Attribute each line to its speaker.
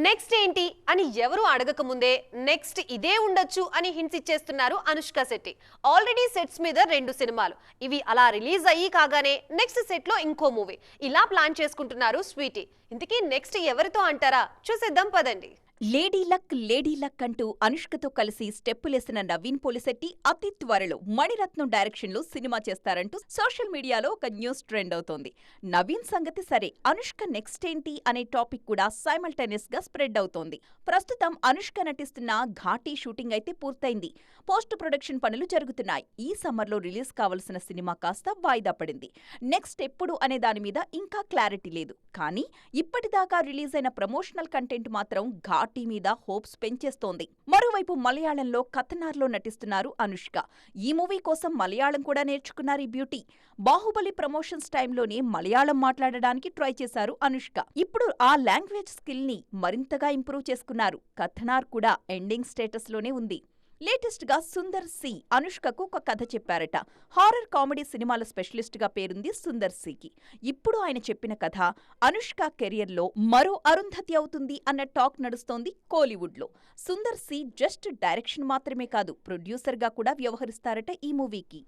Speaker 1: Next ఏంటి అని ఎవరు అడగక ముందే నెక్స్ట్ ఇదే ఉండొచ్చు అని హింట్స్ ఇచ్చేస్తున్నారు అనుష్క శెట్టి. ఆల్రెడీ సెట్స్ మీద 2 సినిమాలు, ఇవి అలా రిలీజ్ అయ్యి కాగానే నెక్స్ట్ సెట్ లో ఇంకో మూవీ ఇలా ప్లాన్ చేసుకుంటున్నారు స్వీటీ. ఇంతకీ నెక్స్ట్ ఎవరితో అంటారా? చూసేద్దాం పదండి.
Speaker 2: లేడీ లక్ అంటూ అనుష్కతో కలిసి స్టెప్పులేసిన నవీన్ పోలిశెట్టి అతి త్వరలో మణిరత్నం డైరెక్షన్లో సినిమా చేస్తారంటూ సోషల్ మీడియాలో ఒక న్యూస్ ట్రెండ్ అవుతోంది. నవీన్ సంగతి సరే, అనుష్క నెక్స్ట్ ఏంటి అనే టాపిక్ కూడా సైమల్టేనియస్ గా స్ప్రెడ్ అవుతోంది. ప్రస్తుతం అనుష్క నటిస్తున్న ఘాటీ షూటింగ్ అయితే పూర్తయింది. పోస్ట్ ప్రొడక్షన్ పనులు జరుగుతున్నాయి. ఈ సమ్మర్లో రిలీజ్ కావలసిన సినిమా కాస్త వాయిదా పడింది. నెక్స్ట్ ఎప్పుడు అనే దాని మీద ఇంకా క్లారిటీ లేదు. కానీ ఇప్పటిదాకా రిలీజ్ అయిన ప్రమోషనల్ కంటెంట్ మాత్రం ఘాటీ మీద హోప్స్ పెంచేస్తోంది. మరోవైపు మలయాళంలో కథనార్లో నటిస్తున్నారు అనుష్క. ఈ మూవీ కోసం మలయాళం కూడా నేర్చుకున్నారు ఈ బ్యూటీ. బాహుబలి ప్రమోషన్స్ టైంలోనే మలయాళం మాట్లాడడానికి ట్రై చేశారు అనుష్క. ఇప్పుడు ఆ లాంగ్వేజ్ స్కిల్ ని మరింతగా ఇంప్రూవ్ చేసుకున్నారు. కథనార్ కూడా ఎండింగ్ స్టేటస్ లోనే ఉంది. లేటెస్ట్ గా సుందర్ సి అనుష్కకు ఒక కథ చెప్పారట. హారర్ కామెడీ సినిమాల స్పెషలిస్ట్ గా పేరుంది సుందర్ సికి. ఇప్పుడు ఆయన చెప్పిన కథ అనుష్క కెరియర్ లో మరో అరుంధతి అవుతుంది అన్న టాక్ నడుస్తోంది కోలీవుడ్ లో. సుందర్ సి జస్ట్ డైరెక్షన్ మాత్రమే కాదు, ప్రొడ్యూసర్ గా కూడా వ్యవహరిస్తారట ఈ మూవీకి.